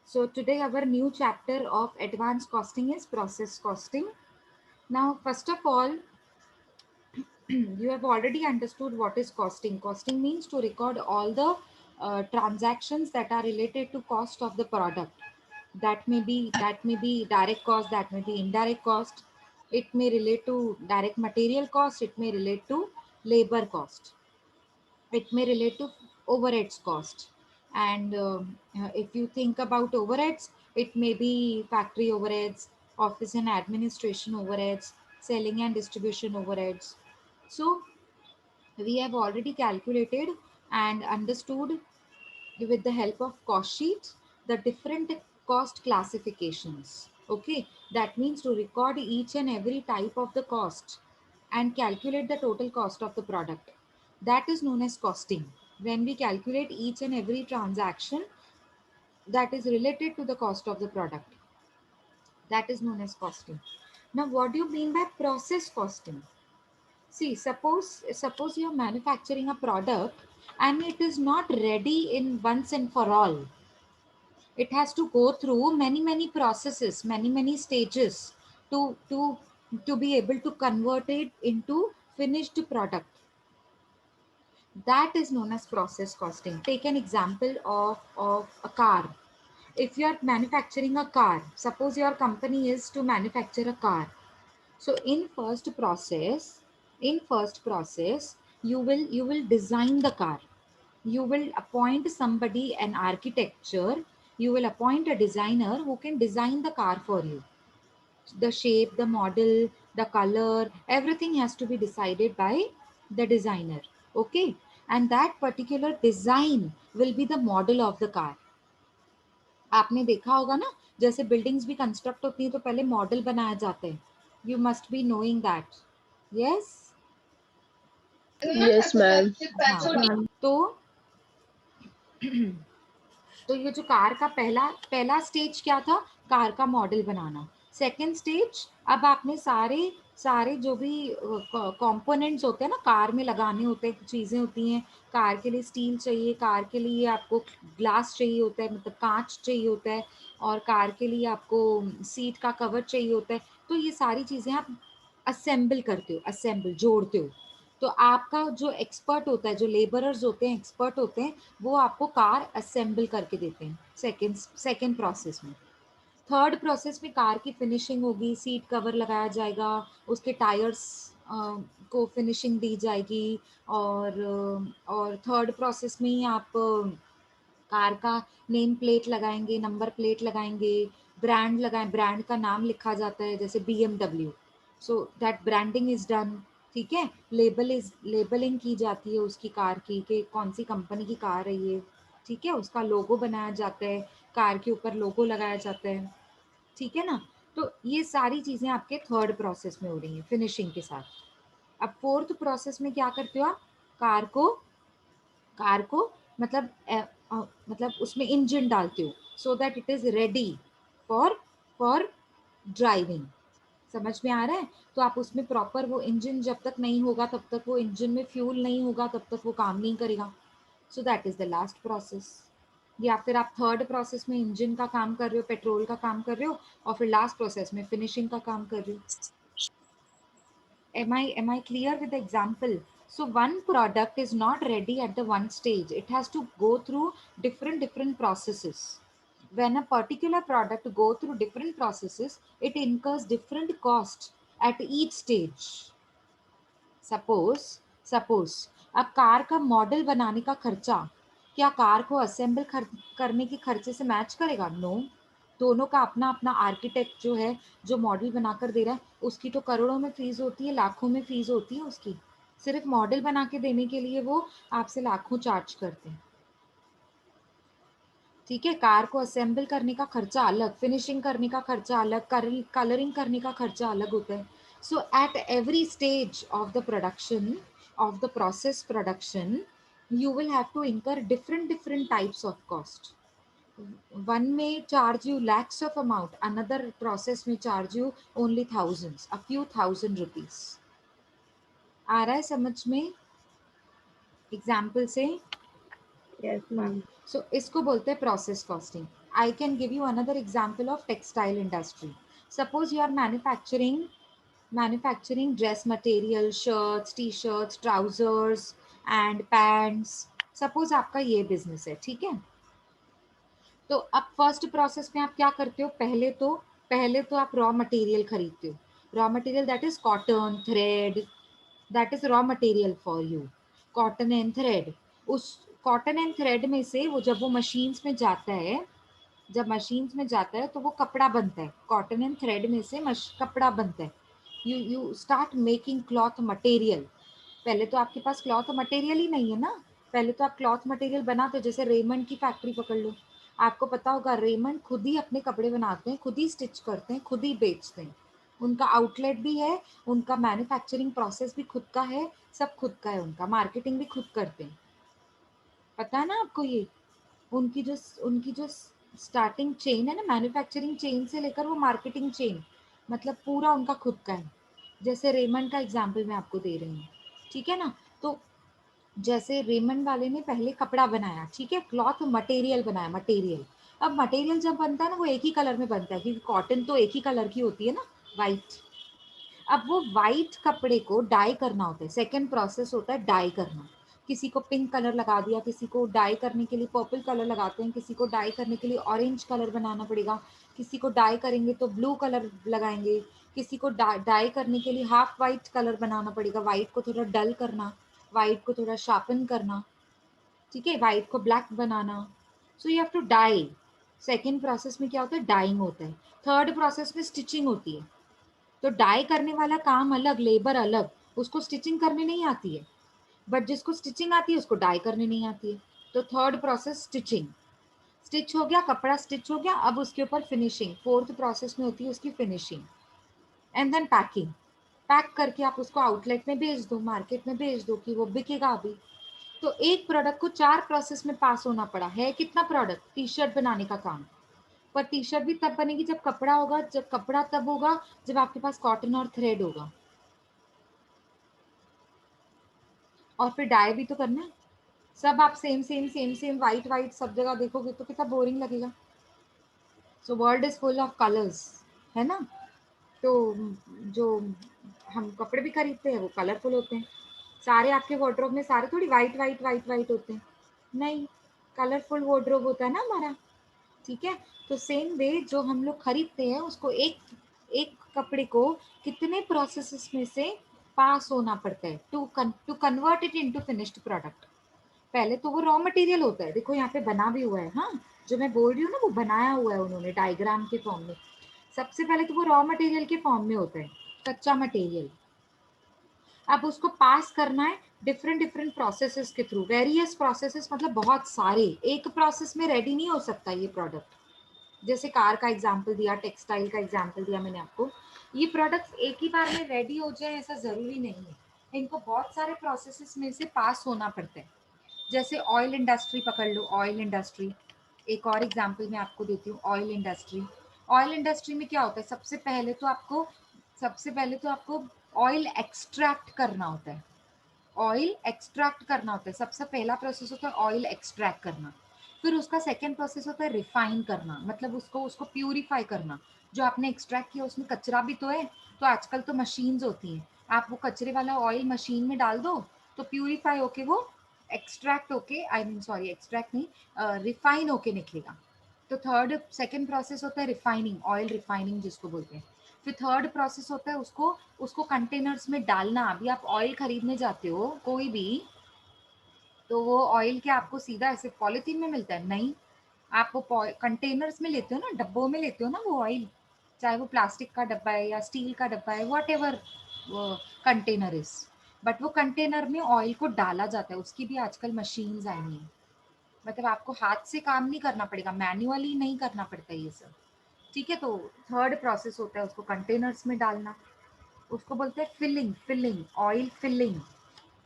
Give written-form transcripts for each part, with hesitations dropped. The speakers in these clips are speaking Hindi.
So today our new chapter of advanced costing is process costing. Now, first of all, you have already understood what is costing. Costing means to record all the transactions that are related to cost of the product. That may be direct cost, that may be indirect cost. It may relate to direct material cost, it may relate to labor cost, it may relate to overheads cost. And if you think about overheads, it may be factory overheads, office and administration overheads, selling and distribution overheads. So we have already calculated and understood with the help of cost sheets the different cost classifications. Okay, that means to record each and every type of the cost and calculate the total cost of the product. That is known as costing. When we calculate each and every transaction that is related to the cost of the product, that is known as costing. Now, what do you mean by process costing? See, suppose you are manufacturing a product and it is not ready in once and for all. It has to go through many processes, many stages to to be able to convert it into finished product. That is known as process costing. Take an example of a car. If you are manufacturing a car, suppose your company is to manufacture a car. So in first process, you will design the car. You will appoint somebody, an architecture. You will appoint a designer who can design the car for you. The shape, the model, the color, everything has to be decided by the designer. Okay, and that particular design will be the model of the car. आपने देखा होगा ना, जैसे बिल्डिंग्स भी कंस्ट्रक्ट होती हैं तो पहले मॉडल बनाए जाते हैं. You must be knowing that. Yes. Yes, ma'am. हाँ. Yes, ma'am. तो तो ये जो कार का पहला पहला स्टेज क्या था, कार का मॉडल बनाना. सेकंड स्टेज, अब आपने सारे सारे जो भी कंपोनेंट्स होते हैं ना, कार में लगाने होते हैं, चीज़ें होती हैं. कार के लिए स्टील चाहिए, कार के लिए आपको ग्लास चाहिए होता है, मतलब कांच चाहिए होता है, और कार के लिए आपको सीट का कवर चाहिए होता है. तो ये सारी चीज़ें आप असेंबल करते हो, असेंबल जोड़ते हो. तो आपका जो एक्सपर्ट होता है, जो लेबरर्स होते हैं, एक्सपर्ट होते हैं, वो आपको कार असेंबल करके देते हैं सेकेंड प्रोसेस में. थर्ड प्रोसेस में कार की फिनिशिंग होगी, सीट कवर लगाया जाएगा, उसके टायर्स को फिनिशिंग दी जाएगी. और थर्ड प्रोसेस में ही आप कार का नेम प्लेट लगाएंगे, नंबर प्लेट लगाएंगे, ब्रांड लगाएं, ब्रांड का नाम लिखा जाता है, जैसे BMW. So that branding is done. ठीक है. लेबलिंग की जाती है उसकी कार की, कि कौन सी कंपनी की कार है ये. ठीक है. उसका लोगो बनाया जाता है, कार के ऊपर लोगो लगाया जाता है. ठीक है ना. तो ये सारी चीजें आपके थर्ड प्रोसेस में हो रही हैं फिनिशिंग के साथ. अब फोर्थ प्रोसेस में क्या करते हो आप, कार को कार को मतलब मतलब उसमें इंजन डालते हो, so that it is ready for for driving. समझ में आ रहा है. तो आप उसमें प्रॉपर, वो इंजन जब तक नहीं होगा तब तक, वो इंजन में फ्यूल नहीं होगा तब तक वो काम नहीं करेगा. So that is the last process. या फिर आप थर्ड प्रोसेस में इंजन का काम कर रहे हो, पेट्रोल का काम कर रहे हो, और फिर लास्ट प्रोसेस में फिनिशिंग का काम कर रहे हो. Am I clear with the example? So one product is not ready at the one stage. It has to go through different processes. When a particular product go through different processes, it incurs different cost at each stage. Suppose अब कार का मॉडल बनाने का खर्चा क्या कार को असेंबल करने के खर्चे से मैच करेगा? नो. दोनों का अपना अपना आर्किटेक्ट जो है, जो मॉडल बनाकर दे रहा है, उसकी तो करोड़ों में फीस होती है, लाखों में फीस होती है उसकी. सिर्फ मॉडल बना के देने के लिए वो आपसे लाखों चार्ज करते हैं. ठीक है. कार को असेंबल करने का खर्चा अलग, फिनिशिंग करने का खर्चा अलग, कलरिंग करने का खर्चा अलग होता है. So at every stage of the production, of the process production, you will have to incur different types of cost. One may charge you lakhs of amount, another process may charge you only thousands, a few thousand rupees. आ रहा है समझ में एग्जाम्पल से? Yes, ma'am. सो इसको बोलते हैं process costing. I can give you another example of textile industry. Suppose you are manufacturing dress material, shirts, T shirts, trousers and pants. Suppose आपका ये बिजनेस है, ठीक है. तो अब फर्स्ट प्रोसेस में आप क्या करते हो, पहले तो आप रॉ मटेरियल खरीदते हो. Raw material that is cotton thread, that is raw material for you. Cotton and thread. उस कॉटन एंड थ्रेड में से वो जब वो मशीन्स में जाता है, जब मशीन्स में जाता है तो वो कपड़ा बनता है. कॉटन एंड थ्रेड में से कपड़ा बनता है. You start making cloth material. पहले तो आपके पास क्लॉथ मटेरियल ही नहीं है ना. पहले तो आप क्लॉथ मटेरियल बनाते हो. जैसे रेमंड की फैक्ट्री पकड़ लो, आपको पता होगा रेमंड खुद ही अपने कपड़े बनाते हैं, खुद ही स्टिच करते हैं, खुद ही बेचते हैं. उनका आउटलेट भी है, उनका मैन्युफैक्चरिंग प्रोसेस भी खुद का है, सब खुद का है. उनका मार्केटिंग भी खुद करते हैं. पता है ना आपको ये. उनकी जो स्टार्टिंग चेन है ना, मैन्युफैक्चरिंग चेन से लेकर वो मार्केटिंग चेन, मतलब पूरा उनका खुद का है. जैसे रेमंड का एग्जांपल मैं आपको दे रही हूँ, ठीक है ना. तो जैसे रेमंड वाले ने पहले कपड़ा बनाया, ठीक है, क्लॉथ मटेरियल बनाया, मटेरियल. अब मटेरियल जब बनता है ना, वो एक ही कलर में बनता है, क्योंकि कॉटन तो एक ही कलर की होती है ना, वाइट. अब वो वाइट कपड़े को डाई करना होता है. सेकेंड प्रोसेस होता है डाई करना. किसी को पिंक कलर लगा दिया, किसी को डाई करने के लिए पर्पल कलर लगाते हैं, किसी को डाई करने के लिए ऑरेंज कलर बनाना पड़ेगा, किसी को डाई करेंगे तो ब्लू कलर लगाएंगे, किसी को डाई करने के लिए हाफ वाइट कलर बनाना पड़ेगा, वाइट को थोड़ा डल करना, वाइट को थोड़ा शार्पन करना, ठीक है, वाइट को ब्लैक बनाना. So you have to dye. Second process में क्या होता है, डाइंग होता है. थर्ड प्रोसेस में स्टिचिंग होती है. तो डाई करने वाला काम अलग, लेबर अलग, उसको स्टिचिंग करने नहीं आती है. बट जिसको स्टिचिंग आती है उसको डाई करने नहीं आती है. तो थर्ड प्रोसेस स्टिचिंग. स्टिच हो गया, कपड़ा स्टिच हो गया, अब उसके ऊपर फिनिशिंग. फोर्थ प्रोसेस में होती है उसकी finishing. And then packing. Pack करके आप उसको आउटलेट में भेज दो, मार्केट में भेज दो कि वो बिकेगा अभी. तो एक प्रोडक्ट को 4 प्रोसेस में पास होना पड़ा है. कितना प्रोडक्ट, टी शर्ट बनाने का काम. पर टी शर्ट भी तब बनेगी जब कपड़ा होगा, जब कपड़ा तब होगा जब आपके पास कॉटन और थ्रेड होगा. और फिर डाई भी तो करना है. सब आप same same same same white white सब जगह देखोगे तो कितना बोरिंग लगेगा. So world is full of colours, है ना. तो जो हम कपड़े भी खरीदते हैं वो कलरफुल होते हैं. सारे आपके वार्डरोब में सारे थोड़ी वाइट वाइट वाइट वाइट होते हैं. नहीं, कलरफुल वार्डरोब होता है ना हमारा, ठीक है. तो सेम वे जो हम लोग खरीदते हैं उसको एक एक कपड़े को कितने प्रोसेसेस में से पास होना पड़ता है to convert it into finished product. पहले तो वो रॉ मटेरियल होता है. देखो यहाँ पे बना भी हुआ है, हाँ, जो मैं बोल रही हूँ ना वो बनाया हुआ है उन्होंने डायग्राम के फॉर्म में. सबसे पहले तो वो रॉ मटेरियल के फॉर्म में होता है, कच्चा मटेरियल. अब उसको पास करना है डिफरेंट डिफरेंट प्रोसेसेस के थ्रू. वेरियस प्रोसेसेस मतलब बहुत सारे, एक प्रोसेस में रेडी नहीं हो सकता ये प्रोडक्ट. जैसे कार का एग्जाम्पल दिया, टेक्सटाइल का एग्जाम्पल दिया मैंने आपको. ये प्रोडक्ट्स एक ही बार में रेडी हो जाए ऐसा ज़रूरी नहीं है. इनको बहुत सारे प्रोसेसेस में से पास होना पड़ता है. जैसे ऑयल इंडस्ट्री पकड़ लो, ऑयल इंडस्ट्री. एक और एग्जाम्पल मैं आपको देती हूँ, ऑयल इंडस्ट्री. ऑयल इंडस्ट्री में क्या होता है, सबसे पहले तो आपको ऑयल एक्सट्रैक्ट करना होता है. ऑयल एक्सट्रैक्ट करना होता है, सबसे पहला प्रोसेस होता है ऑयल एक्सट्रैक्ट करना. फिर उसका सेकेंड प्रोसेस होता है रिफाइन करना, मतलब उसको उसको प्यूरिफाई करना. जो आपने एक्सट्रैक्ट किया उसमें कचरा भी तो है, तो आजकल तो मशीन्स होती हैं, आप वो कचरे वाला ऑयल मशीन में डाल दो तो प्यूरिफाई होके वो एक्सट्रैक्ट होके, आई मीन सॉरी, एक्सट्रैक्ट नहीं, रिफाइन होके निकलेगा. तो थर्ड सेकेंड प्रोसेस होता है रिफाइनिंग, ऑयल रिफाइनिंग जिसको बोलते हैं. फिर थर्ड प्रोसेस होता है उसको उसको कंटेनर्स में डालना. अभी आप ऑयल खरीदने जाते हो कोई भी, तो वो ऑयल क्या आपको सीधा ऐसे पॉलिथीन में मिलता है, नहीं. आप वो कंटेनर्स में लेते हो ना, डब्बों में लेते हो ना वो ऑयल. चाहे वो प्लास्टिक का डब्बा है या स्टील का डब्बा है, what ever container is. But वो कंटेनर में ऑयल को डाला जाता है, उसकी भी आजकल मशीन्स आई हैं. मतलब आपको हाथ से काम नहीं करना पड़ेगा, मैन्युअली नहीं करना पड़ता ये सब, ठीक है. तो थर्ड प्रोसेस होता है उसको कंटेनर्स में डालना. उसको बोलते हैं फिलिंग, ऑयल फिलिंग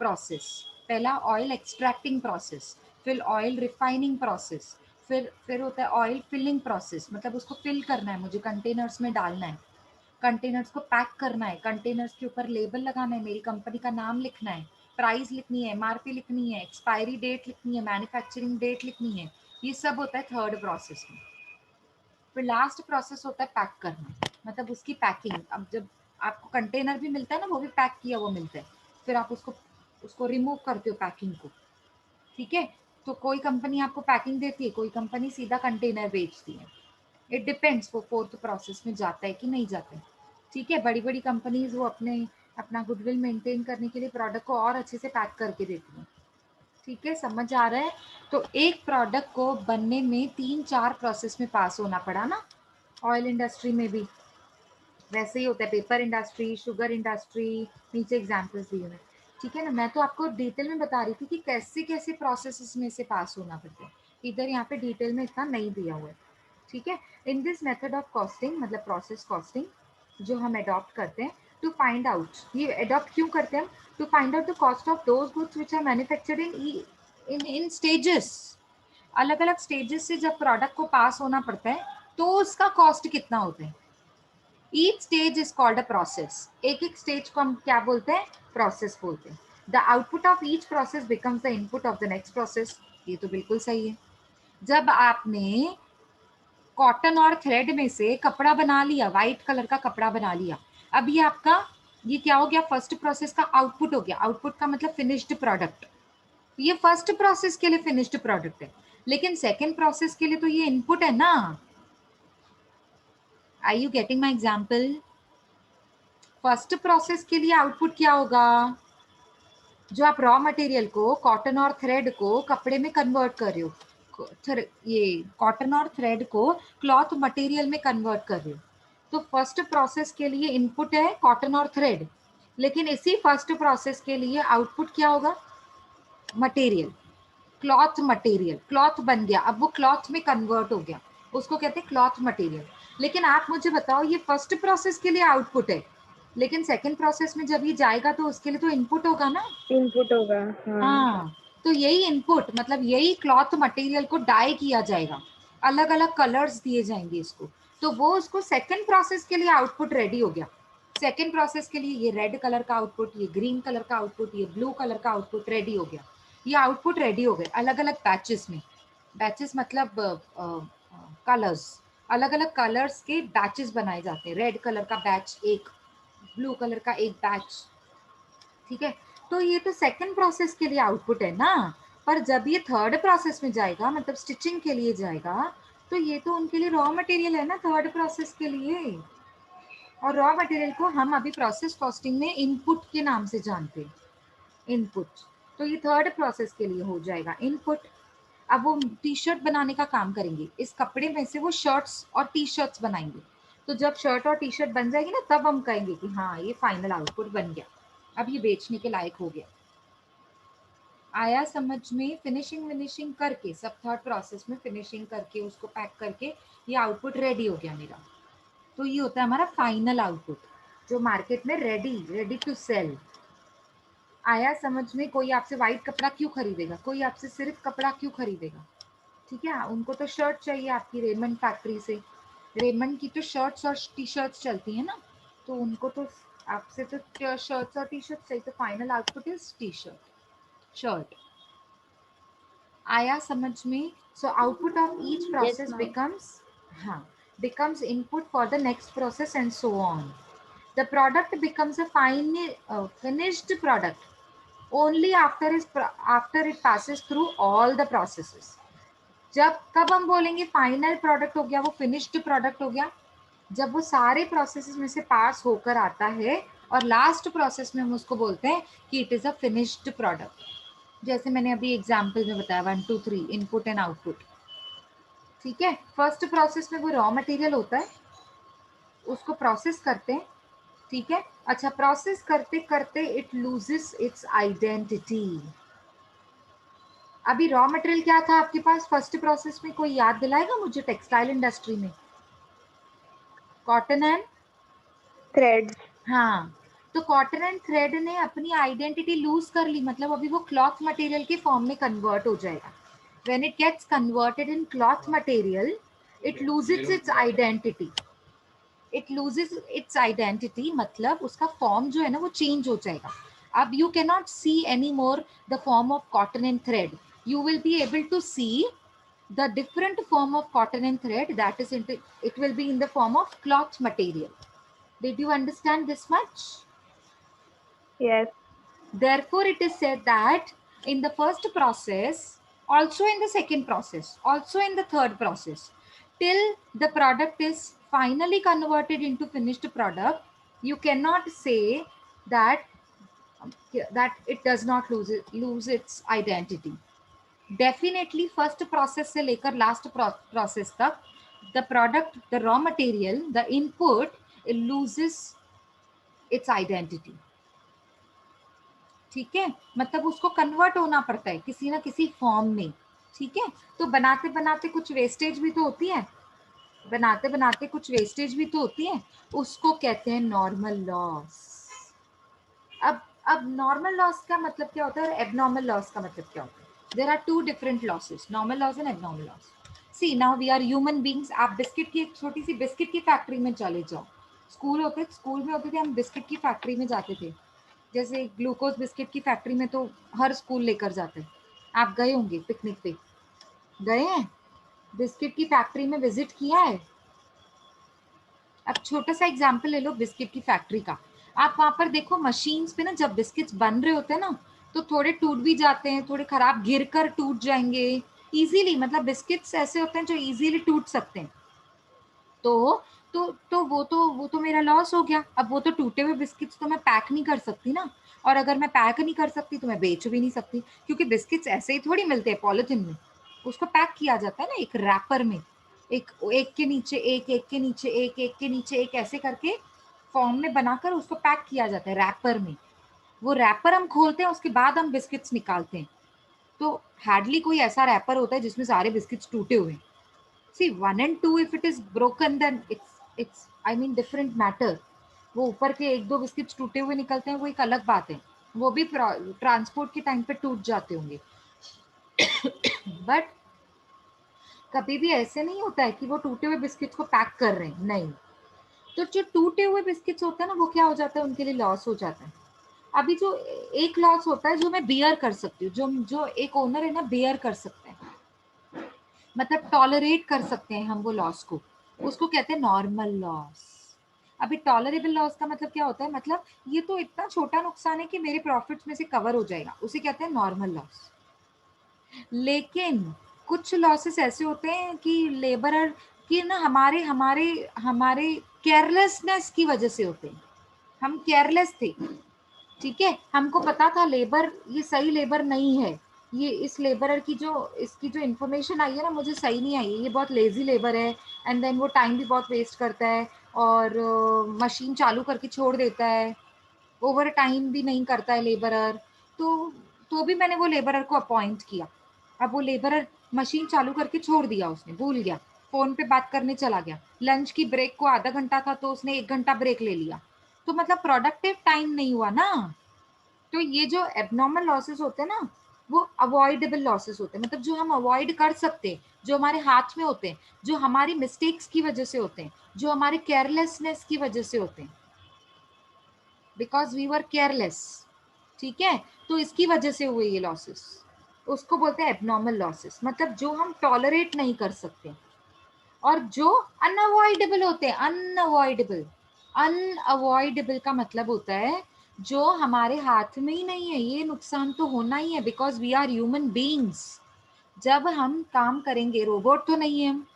प्रोसेस. पहला ऑयल एक्सट्रैक्टिंग प्रोसेस, फिर ऑयल रिफाइनिंग प्रोसेस, फिर होता है ऑयल फिलिंग प्रोसेस. मतलब उसको फिल करना है, मुझे कंटेनर्स में डालना है, कंटेनर्स को पैक करना है, कंटेनर्स के ऊपर लेबल लगाना है, मेरी कंपनी का नाम लिखना है, प्राइस लिखनी है, एमआरपी लिखनी है, एक्सपायरी डेट लिखनी है, मैन्युफैक्चरिंग डेट लिखनी है, ये सब होता है थर्ड प्रोसेस में। फिर लास्ट प्रोसेस होता है पैक करना, मतलब उसकी पैकिंग। अब जब आपको कंटेनर भी मिलता है ना, वो भी पैक किया हुआ मिलता है, फिर आप उसको उसको रिमूव करते हो पैकिंग को, ठीक है। तो कोई कंपनी आपको पैकिंग देती है, कोई कंपनी सीधा कंटेनर बेचती है। इट डिपेंड्स वो फोर्थ प्रोसेस में जाता है कि नहीं जाता है, ठीक है। बड़ी बड़ी कंपनीज वो अपना गुडविल मेंटेन करने के लिए प्रोडक्ट को और अच्छे से पैक करके देती हैं, ठीक है। समझ आ रहा है? तो एक प्रोडक्ट को बनने में 3-4 प्रोसेस में पास होना पड़ा ना। ऑयल इंडस्ट्री में भी वैसे ही होता है, पेपर इंडस्ट्री, शुगर इंडस्ट्री, नीचे एग्जाम्पल्स दिए हुए, ठीक है ना। मैं तो आपको डिटेल में बता रही थी कि कैसे कैसे प्रोसेस में से पास होना पड़ता है, इधर यहाँ पे डिटेल में इतना नहीं दिया हुआ है, ठीक है। In this method of costing, मतलब प्रोसेस कॉस्टिंग जो हम अडॉप्ट करते हैं टू फाइंड आउट, ये अडॉप्ट क्यों करते हैं हम? To find out the cost of those goods which are manufactured in stages. अलग अलग स्टेजेस से जब प्रोडक्ट को पास होना पड़ता है तो उसका कॉस्ट कितना होता है। Each stage is called a process. एक एक स्टेज को हम क्या बोलते हैं? प्रोसेस बोलते हैं। The output of each process becomes the input of the next process. ये तो बिल्कुल सही है। जब आपने कॉटन और थ्रेड में से कपड़ा बना लिया, व्हाइट कलर का कपड़ा बना लिया, अब ये आपका ये क्या हो गया? फर्स्ट प्रोसेस का आउटपुट हो गया। आउटपुट का मतलब फिनिश्ड प्रोडक्ट। ये फर्स्ट प्रोसेस के लिए फिनिश्ड प्रोडक्ट है, लेकिन सेकेंड प्रोसेस के लिए तो ये इनपुट है ना। Are you getting my example? First process के लिए आउटपुट क्या होगा? जो आप रॉ मटेरियल को, कॉटन और थ्रेड को कपड़े में कन्वर्ट कर रहे हो, ये कॉटन और थ्रेड को क्लॉथ मटेरियल में कन्वर्ट कर रहे हो, तो फर्स्ट प्रोसेस के लिए इनपुट है कॉटन और थ्रेड, लेकिन इसी फर्स्ट प्रोसेस के लिए आउटपुट क्या होगा? Material, cloth material. क्लॉथ बन गया, अब वो क्लॉथ में कन्वर्ट हो गया, उसको कहते हैं क्लॉथ मटेरियल। लेकिन आप मुझे बताओ, ये फर्स्ट प्रोसेस के लिए आउटपुट है, लेकिन सेकंड प्रोसेस में जब ये जाएगा तो उसके लिए तो इनपुट होगा ना। इनपुट होगा, हाँ। हाँ, तो यही इनपुट, मतलब यही क्लॉथ मटेरियल को डाई किया जाएगा, अलग अलग कलर्स दिए जाएंगे इसको, तो वो उसको सेकंड प्रोसेस के लिए आउटपुट रेडी हो गया। सेकंड प्रोसेस के लिए ये रेड कलर का आउटपुट, ये ग्रीन कलर का आउटपुट, ये ब्लू कलर का आउटपुट रेडी हो गया। ये आउटपुट रेडी हो गए अलग अलग बैचेस में। बैचेस मतलब कलर्स, अलग अलग कलर्स के बैचेस बनाए जाते हैं। रेड कलर का बैच एक, ब्लू कलर का एक बैच, ठीक है। तो ये तो सेकंड प्रोसेस के लिए आउटपुट है ना। पर जब ये थर्ड प्रोसेस में जाएगा, मतलब स्टिचिंग के लिए जाएगा, तो ये तो उनके लिए रॉ मटेरियल है ना, थर्ड प्रोसेस के लिए। और रॉ मटेरियल को हम अभी प्रोसेस कॉस्टिंग में इनपुट के नाम से जानते हैं, इनपुट। तो ये थर्ड प्रोसेस के लिए हो जाएगा इनपुट। अब वो टी शर्ट बनाने का काम करेंगे, इस कपड़े में से वो शर्ट्स और टी शर्ट्स बनाएंगे। तो जब शर्ट और टी शर्ट बन जाएगी ना, तब हम कहेंगे कि हाँ, ये फाइनल आउटपुट बन गया, अब ये बेचने के लायक हो गया। आया समझ में? फिनिशिंग विनिशिंग करके, सब थर्ड प्रोसेस में फिनिशिंग करके, उसको पैक करके ये आउटपुट रेडी हो गया मेरा। तो ये होता है हमारा फाइनल आउटपुट, जो मार्केट में रेडी रेडी टू सेल। आया समझ में? कोई आपसे व्हाइट कपड़ा क्यों खरीदेगा? कोई आपसे सिर्फ कपड़ा क्यों खरीदेगा? ठीक है, उनको तो शर्ट चाहिए आपकी रेमंड फैक्ट्री से। रेमंड की तो शर्ट्स और टी शर्ट्स चलती है ना, तो उनको तो आपसे तो शर्ट्स और टी शर्ट चाहिए। तो final output is T shirt, shirt. आया समझ में? So output of each yes process ma'am. Becomes, हाँ, becomes input for the next process and so on. The product becomes a finished product only after it passes through all the processes. जब कब हम बोलेंगे फाइनल प्रोडक्ट हो गया, वो फिनिश्ड प्रोडक्ट हो गया? जब वो सारे प्रोसेसेस में से पास होकर आता है और लास्ट प्रोसेस में हम उसको बोलते हैं कि it is a finished product. जैसे मैंने अभी एग्जाम्पल में बताया, 1 2 3 इनपुट एंड आउटपुट, ठीक है। फर्स्ट प्रोसेस में वो रॉ मटेरियल होता है, उसको प्रोसेस करते हैं, ठीक है। अच्छा, प्रोसेस करते करते इट लूजेस इट्स आइडेंटिटी। अभी रॉ मटेरियल क्या था आपके पास फर्स्ट प्रोसेस में? कोई याद दिलाएगा मुझे? टेक्सटाइल इंडस्ट्री में कॉटन एंड, थ्रेड। हाँ, तो कॉटन एंड थ्रेड ने अपनी आइडेंटिटी लूज कर ली, मतलब अभी वो क्लॉथ मटेरियल के फॉर्म में कन्वर्ट हो जाएगा। When it gets converted in cloth material, it loses its identity. It loses its identity मतलब उसका फॉर्म जो है ना, वो चेंज हो जाएगा। अब you can not see any more the form of cotton and thread, you will be able to see the different form of cotton and thread, that is it will be in the form of cloth material. Did you understand this much? Yes. Therefore it is said that in the first process, also in the second process, also in the third process, till the product is finally converted into finished product, you cannot say that it does not lose its identity. Definitely first process से लेकर लास्ट प्रोसेस तक the product, the raw material, the input loses its identity. ठीक है, मतलब उसको कन्वर्ट होना पड़ता है किसी ना किसी फॉर्म में. ठीक है, तो बनाते बनाते कुछ वेस्टेज भी तो होती है, बनाते बनाते कुछ वेस्टेज भी तो होती है, उसको कहते हैं नॉर्मल लॉस. अब नॉर्मल लॉस का मतलब क्या होता है और एबनॉर्मल लॉस का मतलब क्या होता है? There are two different losses, normal loss and abnormal loss. See now we are human beings. आप बिस्किट की एक छोटी सी बिस्किट की फैक्ट्री में चले जाओ. स्कूल में होते थे, हम बिस्किट की फैक्ट्री में जाते थे. जैसे ग्लूकोज बिस्किट की फैक्ट्री में तो हर स्कूल लेकर जाते हैं. आप गए होंगे पिकनिक पे, गए हैं, बिस्किट की फैक्ट्री में विजिट किया है? अब छोटा सा एग्जाम्पल ले लो बिस्किट की फैक्ट्री का. आप वहां पर देखो मशीन्स पे ना, जब बिस्किट्स बन रहे होते हैं ना, तो थोड़े टूट भी जाते हैं, थोड़े खराब गिर कर टूट जाएंगे इजीली. मतलब बिस्किट्स ऐसे होते हैं जो इजीली टूट सकते हैं. तो वो तो मेरा लॉस हो गया. अब वो तो टूटे हुए बिस्किट्स तो मैं पैक नहीं कर सकती ना, और अगर मैं पैक नहीं कर सकती तो मैं बेच भी नहीं सकती, क्योंकि बिस्किट्स ऐसे ही थोड़ी मिलते हैं पॉलिथीन में. उसको पैक किया जाता है ना एक रैपर में, एक एक के नीचे एक, एक के नीचे एक, एक के नीचे एक, ऐसे करके फॉर्म में बनाकर उसको पैक किया जाता है रैपर में. वो रैपर हम खोलते हैं, उसके बाद हम बिस्किट्स निकालते हैं. तो हार्डली कोई ऐसा रैपर होता है जिसमें सारे बिस्किट्स टूटे हुए हैं. See, 1 and 2, if it is broken, then it's I mean different matter. वो ऊपर के एक दो बिस्किट्स टूटे हुए निकलते हैं, वो एक अलग बात है. वो भी ट्रांसपोर्ट के टाइम पे टूट जाते होंगे. बट कभी भी ऐसे नहीं होता है कि वो टूटे हुए बिस्किट्स को पैक कर रहे हैं, नहीं. तो जो टूटे हुए बिस्किट्स होते हैं ना, वो क्या हो जाता है, उनके लिए लॉस हो जाता है. अभी जो एक लॉस होता है जो मैं बियर कर सकती हूँ, जो जो एक ओनर है ना बियर कर सकते हैं, मतलब टॉलरेट कर सकते हैं हम वो लॉस को, उसको कहते हैं नॉर्मल लॉस. अभी टॉलरेबल लॉस का मतलब क्या होता है, मतलब ये तो इतना छोटा नुकसान है कि मेरे प्रॉफिट्स में से कवर हो जाएगा, उसे कहते हैं नॉर्मल लॉस. लेकिन कुछ लॉसेस ऐसे होते हैं कि लेबरर की ना, हमारे हमारे हमारे केयरलेसनेस की वजह से होते हैं. हम केयरलेस थे. ठीक है, हमको पता था लेबर, ये सही लेबर नहीं है, ये इस लेबरर की जो इसकी जो इन्फॉर्मेशन आई है ना, मुझे सही नहीं आई है, ये बहुत लेजी लेबर है, एंड देन वो टाइम भी बहुत वेस्ट करता है, और मशीन चालू करके छोड़ देता है, ओवर टाइम भी नहीं करता है लेबरर. तो भी मैंने वो लेबरर को अपॉइंट किया. अब वो लेबरर मशीन चालू करके छोड़ दिया, उसने भूल गया, फोन पे बात करने चला गया, लंच की ब्रेक को आधा घंटा था तो उसने 1 घंटा ब्रेक ले लिया. तो मतलब प्रोडक्टिव टाइम नहीं हुआ ना. तो ये जो एबनॉर्मल लॉसेस होते हैं ना, वो अवॉइडेबल लॉसेस होते हैं, मतलब जो हम अवॉइड कर सकते हैं, जो हमारे हाथ में होते हैं, जो हमारी मिस्टेक्स की वजह से होते हैं, जो हमारे केयरलेसनेस की वजह से होते हैं, बिकॉज वी वर केयरलेस. ठीक है, तो इसकी वजह से हुए ये लॉसेस, उसको बोलते हैं एबनॉर्मल लॉसेस. मतलब जो हम टॉलरेट नहीं कर सकते, और जो अनअवॉइडेबल होते हैं. अनअवॉइडेबल, अनअवॉइडेबल का मतलब होता है जो हमारे हाथ में ही नहीं है, ये नुकसान तो होना ही है, because we are human beings. जब हम काम करेंगे, रोबोट तो नहीं है हम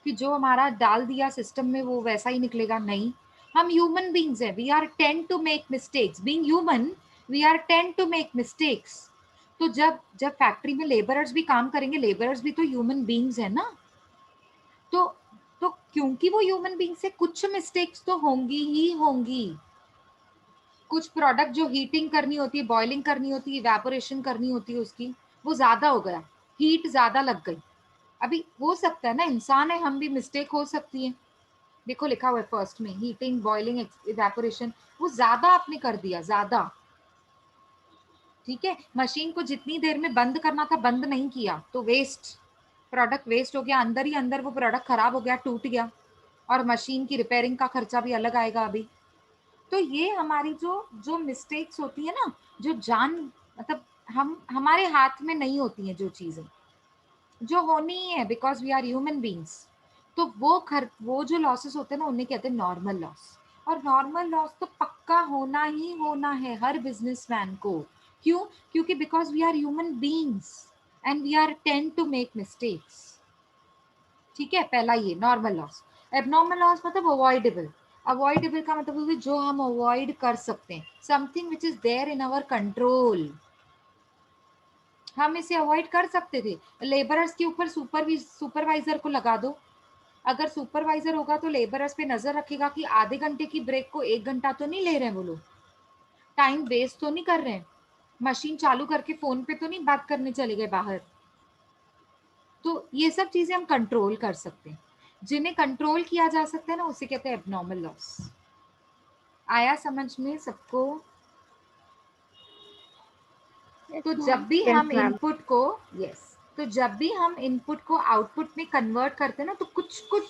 कि जो हमारा डाल दिया सिस्टम में वो वैसा ही निकलेगा, नहीं. हम ह्यूमन बींग्स हैं, we are tend to make mistakes, being human we are tend to make mistakes. तो जब जब फैक्ट्री में लेबरर्स भी काम करेंगे, लेबरर्स भी तो ह्यूमन बींग्स है ना. तो तो क्योंकि वो ह्यूमन बीइंग से कुछ मिस्टेक्स तो होंगी ही होंगी. कुछ प्रोडक्ट जो हीटिंग करनी होती है, बॉइलिंग करनी होती है, इवेपोरेशन करनी होती है उसकी, वो ज्यादा हो गया, हीट ज्यादा लग गई. अभी हो सकता है ना, इंसान है, हम भी मिस्टेक हो सकती है. देखो लिखा हुआ है फर्स्ट में, हीटिंग बॉइलिंग इवेपोरेशन, वो ज्यादा आपने कर दिया, ज्यादा. ठीक है, मशीन को जितनी देर में बंद करना था बंद नहीं किया, तो वेस्ट, प्रोडक्ट वेस्ट हो गया, अंदर ही अंदर वो प्रोडक्ट खराब हो गया, टूट गया, और मशीन की रिपेयरिंग का खर्चा भी अलग आएगा अभी. तो ये हमारी जो जो मिस्टेक्स होती है ना, जो जान, मतलब हम हमारे हाथ में नहीं होती हैं जो चीजें, जो होनी ही है, because we are human beings. तो वो जो लॉसेस होते हैं ना, उन्हें कहते हैं नॉर्मल लॉस। और नॉर्मल लॉस तो पक्का होना ही होना है हर बिजनेसमैन को। क्यों? क्योंकि because we are human beings and we are tend to make mistakes. ठीक है, पहला ये नॉर्मल लॉस। एबनॉर्मल लॉस मतलब अवॉइडेबल। अवॉइडेबल का मतलब है जो हम अवॉइड कर सकते हैं, something which is there in our control. हम इसे अवॉइड कर सकते थे। लेबरर्स के ऊपर सुपरवाइजर को लगा दो। अगर सुपरवाइजर होगा तो लेबरर्स पे नजर रखेगा कि आधे घंटे की ब्रेक को 1 घंटा तो नहीं ले रहे हैं वो लोग, टाइम वेस्ट तो नहीं कर रहे हैं, मशीन चालू करके फोन पे तो नहीं बात करने चले गए बाहर। तो ये सब चीजें हम कंट्रोल कर सकते हैं। जिन्हें कंट्रोल किया जा सकता है ना, उसे कहते हैं एबनॉर्मल लॉस। आया समझ में सबको? Yes, तो जब ma'am. भी Yes, हम ma'am. इनपुट को, यस, तो जब भी हम इनपुट को आउटपुट में कन्वर्ट करते हैं ना, तो कुछ कुछ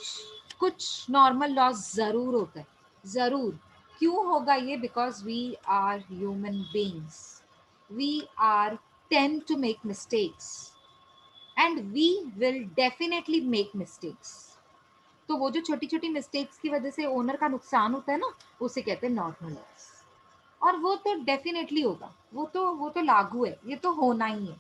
कुछ नॉर्मल लॉस जरूर होता है, जरूर। क्यों होगा ये? Because we are human beings, we are tend to make mistakes and we will definitely make mistakes. तो वो जो छोटी छोटी मिस्टेक्स की वजह से ओनर का नुकसान होता है ना, उसे कहते हैं नॉर्मल लॉस। और वो तो डेफिनेटली होगा, वो तो लागू है, ये तो होना ही है।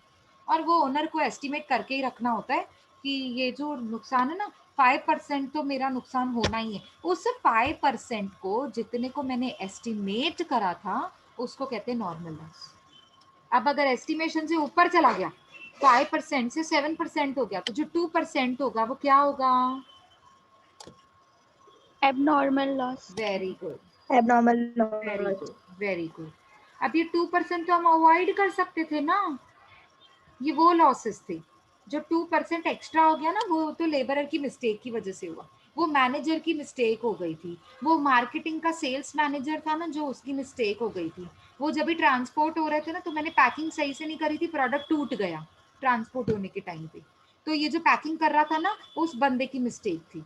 और वो ओनर को एस्टिमेट करके ही रखना होता है कि ये जो नुकसान है ना, 5% तो मेरा नुकसान होना ही है। उस 5% को जितने को मैंने एस्टिमेट करा था, उसको कहते हैं नॉर्मल लॉस। अब अगर एस्टिमेशन से ऊपर चला गया, 5% से 7% हो गया, तो जो 2% होगा वो क्या होगा? Abnormal loss. Very good, Abnormal very loss. Good, very good. अब ये 2% तो हम अवॉइड कर सकते थे ना। ये वो लॉसेस थे। जो 2% एक्स्ट्रा हो गया ना, वो तो लेबरर की मिस्टेक की वजह से हुआ, वो मैनेजर की मिस्टेक हो गई थी, वो मार्केटिंग का सेल्स मैनेजर था ना, जो उसकी मिस्टेक हो गई थी। वो जब भी ट्रांसपोर्ट हो रहे थे ना, तो मैंने पैकिंग सही से नहीं करी थी, प्रोडक्ट टूट गया ट्रांसपोर्ट होने के टाइम पे। तो ये जो पैकिंग कर रहा था ना, उस बंदे की मिस्टेक थी।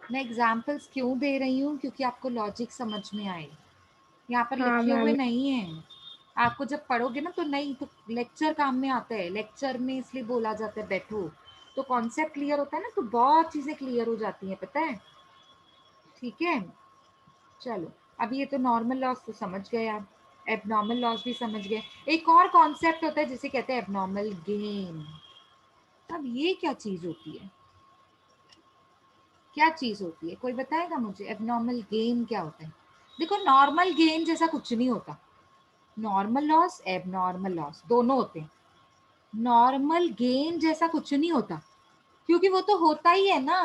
मैं एग्जाम्पल्स क्यों दे रही हूँ? क्योंकि आपको लॉजिक समझ में आए। यहाँ पर हाँ लिखे हुए मैम. नहीं है। आपको जब पढ़ोगे ना, तो नहीं तो लेक्चर काम में आता है, लेक्चर में इसलिए बोला जाता है बैठो, तो कॉन्सेप्ट क्लियर होता है ना, तो बहुत चीजें क्लियर हो जाती हैं, पता है। ठीक है, चलो। अब ये तो नॉर्मल लॉस तो समझ गए आप, एबनॉर्मल लॉस भी समझ गए। एक और कॉन्सेप्ट होता है जिसे कहते हैं एबनॉर्मल गेन। अब ये क्या चीज होती है? क्या चीज होती है, कोई बताएगा मुझे? एबनॉर्मल गेन क्या होता है? देखो, नॉर्मल गेन जैसा कुछ नहीं होता। नॉर्मल लॉस, एबनॉर्मल लॉस दोनों होते हैं। नॉर्मल गेन जैसा कुछ नहीं होता, क्योंकि वो तो होता ही है ना।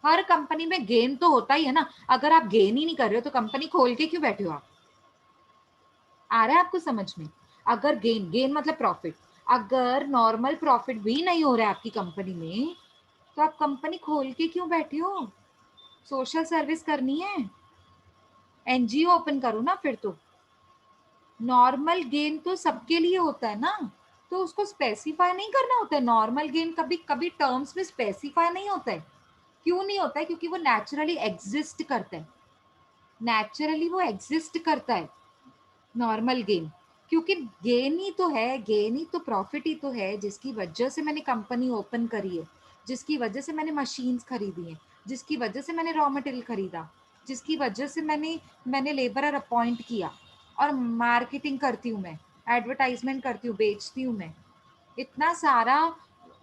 हर कंपनी में गेन तो होता ही है ना। अगर आप गेन ही नहीं कर रहे हो, तो कंपनी खोल के क्यों बैठे हो आप? आ रहा है आपको समझ में? अगर गेन, गेन मतलब प्रॉफिट, अगर नॉर्मल प्रॉफिट भी नहीं हो रहा है आपकी कंपनी में, तो आप कंपनी खोल के क्यों बैठे हो? सोशल सर्विस करनी है, एनजीओ ओपन करो ना फिर तो। नॉर्मल गेन तो सबके लिए होता है ना, तो उसको स्पेसिफाई नहीं करना होता है। नॉर्मल गेन कभी कभी टर्म्स में स्पेसिफाई नहीं होता है। क्यों नहीं होता है? क्योंकि वो नेचुरली एग्जिस्ट करता है, नेचुरली वो एग्जिस्ट करता है नॉर्मल गेन। क्योंकि गेन ही तो है, गेन ही तो प्रॉफिट ही तो है, जिसकी वजह से मैंने कंपनी ओपन करी है, जिसकी वजह से मैंने मशीन्स खरीदी हैं, जिसकी वजह से मैंने रॉ मटेरियल खरीदा, जिसकी वजह से मैंने लेबरर अपॉइंट किया, और मार्केटिंग करती हूँ मैं, एडवर्टाइजमेंट करती हूँ, बेचती हूँ मैं। इतना सारा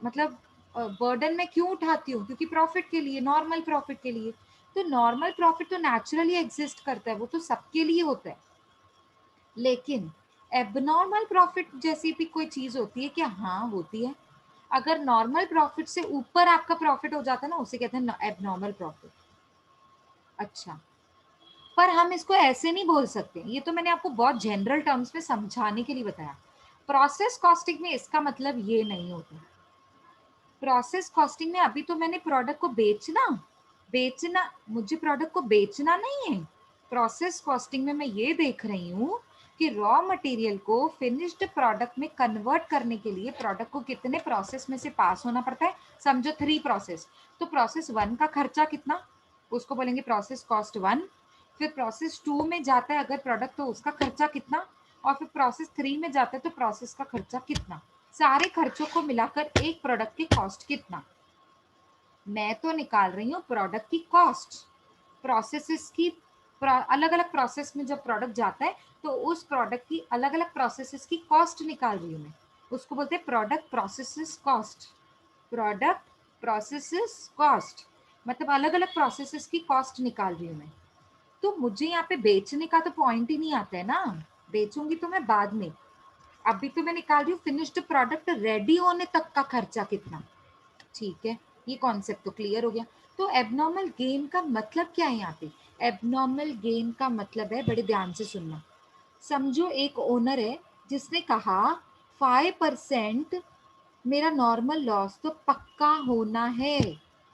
मतलब बर्डन मैं क्यों उठाती हूँ? क्योंकि प्रॉफिट के लिए, नॉर्मल प्रॉफिट के लिए। तो नॉर्मल प्रॉफिट तो नेचुरली एग्जिस्ट करता है, वो तो सबके लिए होता है। लेकिन एबनॉर्मल प्रॉफिट जैसी भी कोई चीज होती है क्या? हाँ, होती है। अगर नॉर्मल प्रॉफिट से ऊपर आपका प्रॉफिट हो जाता है ना, उसे कहते हैं एबनॉर्मल प्रॉफिट। अच्छा, पर हम इसको ऐसे नहीं बोल सकते, ये तो मैंने आपको बहुत जनरल टर्म्स में समझाने के लिए बताया। प्रोसेस कॉस्टिंग में इसका मतलब ये नहीं होता। प्रोसेस कॉस्टिंग में अभी तो मैंने प्रोडक्ट को बेचना, मुझे प्रोडक्ट को बेचना नहीं है। प्रोसेस कॉस्टिंग में मैं ये देख रही हूँ कि रॉ मटेरियल को फिनिश्ड प्रोडक्ट में कन्वर्ट करने के लिए प्रोडक्ट को कितने प्रोसेस में से पास होना पड़ता है। समझो 3 प्रोसेस, तो प्रोसेस 1 का खर्चा कितना, उसको बोलेंगे प्रोसेस कॉस्ट 1। फिर प्रोसेस 2 में जाता है अगर प्रोडक्ट, तो उसका खर्चा कितना, और फिर प्रोसेस 3 में जाता है तो प्रोसेस का खर्चा कितना। सारे खर्चों को मिलाकर एक प्रोडक्ट की कॉस्ट कितना। मैं तो निकाल रही हूँ प्रोडक्ट की कॉस्ट, प्रोसेसेस की, अलग अलग प्रोसेस में जब प्रोडक्ट जाता है तो उस प्रोडक्ट की अलग अलग प्रोसेसेस की कॉस्ट निकाल रही हूँ मैं, उसको बोलते हैं product processes cost. Product processes cost मतलब अलग अलग प्रोसेसेस की कॉस्ट निकाल रही हूँ मैं। तो मुझे यहाँ पे बेचने का तो पॉइंट ही नहीं आता है ना, बेचूंगी तो मैं बाद में, अभी तो मैं निकाल रही हूँ फिनिश्ड प्रोडक्ट रेडी होने तक का खर्चा कितना। ठीक है, ये कॉन्सेप्ट तो क्लियर हो गया। तो एबनॉर्मल गेन का मतलब क्या है यहाँ पे। एबनॉर्मल गेन का मतलब है, बड़े ध्यान से सुनना, समझो एक ओनर है जिसने कहा 5% मेरा नॉर्मल लॉस तो पक्का होना है।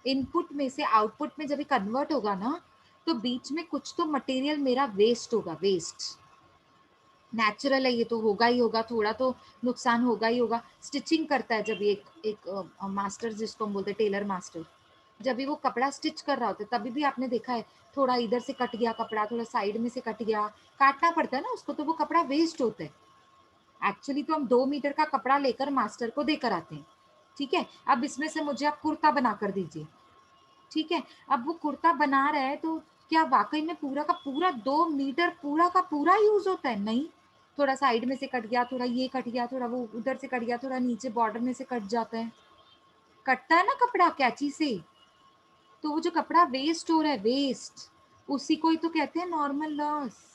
इनपुट में से आउटपुट में जब ये कन्वर्ट होगा ना तो बीच में कुछ तो मटेरियल मेरा वेस्ट होगा, वेस्ट नेचुरल है, ये तो होगा ही होगा, थोड़ा तो नुकसान होगा ही होगा। स्टिचिंग करता है जब ये एक मास्टर जिसको हम बोलते हैं टेलर मास्टर, जब भी वो कपड़ा स्टिच कर रहा होता है तभी भी आपने देखा है थोड़ा इधर से कट गया कपड़ा, थोड़ा साइड में से कट गया, काटना पड़ता है ना उसको, तो वो कपड़ा वेस्ट होता है। एक्चुअली तो हम 2 मीटर का कपड़ा लेकर मास्टर को देकर आते हैं। ठीक है, अब इसमें से मुझे आप कुर्ता बना कर दीजिए। ठीक है, अब वो कुर्ता बना रहा है तो क्या वाकई में पूरा का पूरा 2 मीटर पूरा का पूरा यूज होता है? नहीं, थोड़ा साइड में से कट गया, थोड़ा ये कट गया, थोड़ा वो उधर से कट गया, थोड़ा नीचे बॉर्डर में से कट जाता है, कटता है ना कपड़ा कैंची से, तो वो जो कपड़ा वेस्ट हो रहा है, वेस्ट, उसी को ही तो कहते हैं नॉर्मल लॉस।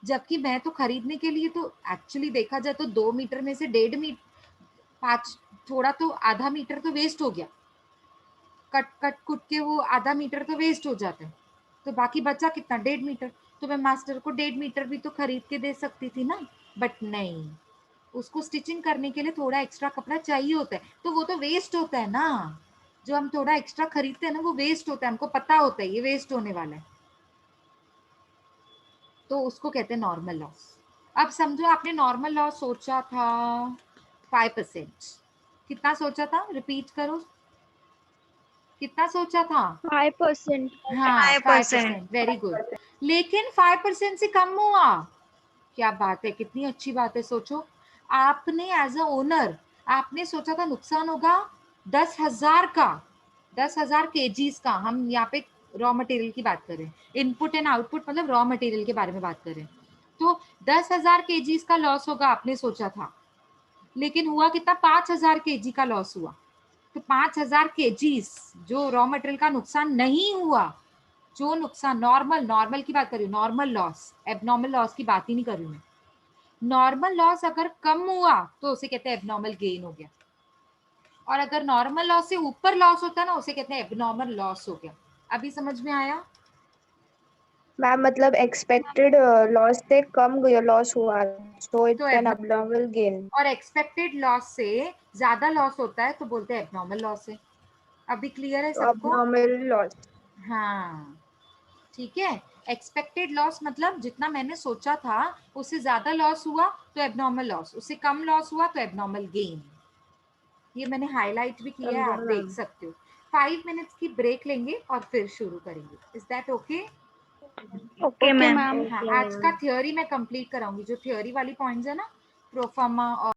जबकि मैं तो खरीदने के लिए तो एक्चुअली देखा जाए तो 2 मीटर में से 1.5 मीटर, 5, थोड़ा तो आधा मीटर तो वेस्ट हो गया, कट कट कुट के वो आधा मीटर तो वेस्ट हो जाता है, तो बाकी बचा कितना, 1.5 मीटर। तो मैं मास्टर को 1.5 मीटर भी तो खरीद के दे सकती थी ना, बट नहीं, उसको स्टिचिंग करने के लिए थोड़ा एक्स्ट्रा कपड़ा चाहिए होता है, तो वो तो वेस्ट होता है ना, जो हम थोड़ा एक्स्ट्रा खरीदते हैं ना वो वेस्ट होता है, हमको पता होता है ये वेस्ट होने वाला है, तो उसको कहते हैं नॉर्मल लॉस। अब समझो आपने नॉर्मल लॉस सोचा था 5%, कितना सोचा था, रिपीट करो, कितना सोचा था। 5%. हाँ, 5%। 5%, वेरी गुड। लेकिन 5% से कम हुआ, क्या बात है, कितनी अच्छी बात है। सोचो आपने एज अ ओनर आपने सोचा था नुकसान होगा 10,000 का, 10,000 केजीज का, हम यहाँ पे रॉ मटेरियल की बात करें, इनपुट एंड आउटपुट मतलब रॉ मटेरियल के बारे में बात करें, तो 10,000 केजीज का लॉस होगा आपने सोचा था, लेकिन हुआ कितना, 5,000 केजी का लॉस हुआ। तो 5,000 केजीज जो रॉ मटेरियल का नुकसान नहीं हुआ, जो नुकसान नॉर्मल, नॉर्मल की बात कर रही हूँ, नॉर्मल लॉस, एबनॉर्मल लॉस की बात ही नहीं कर रही हूँ मैं, नॉर्मल लॉस अगर कम हुआ तो उसे कहते हैं एबनॉर्मल गेन हो गया, और अगर नॉर्मल लॉस से ऊपर लॉस होता है ना उसे कहते हैं एबनॉर्मल लॉस हो गया। अभी समझ में आया। मैम मतलब एक्सपेक्टेड लॉस से कम लॉस हुआ, सो तो it's an abnormal, abnormal gain. और एक्सपेक्टेड लॉस से ज्यादा लॉस होता है तो बोलते हैं एबनॉर्मल लॉस है। अभी क्लियर है तो सबको। abnormal loss. हाँ, ठीक है, एक्सपेक्टेड लॉस मतलब जितना मैंने सोचा था उससे ज्यादा लॉस हुआ तो एबनॉर्मल लॉस, उससे कम लॉस हुआ तो एबनॉर्मल गेन। ये मैंने हाईलाइट भी किया है, आप समझा देख मैम. सकते हो। 5 मिनट्स की ब्रेक लेंगे और फिर शुरू करेंगे, is that okay. Okay okay ma'am. Ma'am. हाँ, ओके आज का मैम. थ्योरी मैं कंप्लीट कराऊंगी, जो थ्योरी वाली पॉइंट्स है ना, प्रोफर्मा और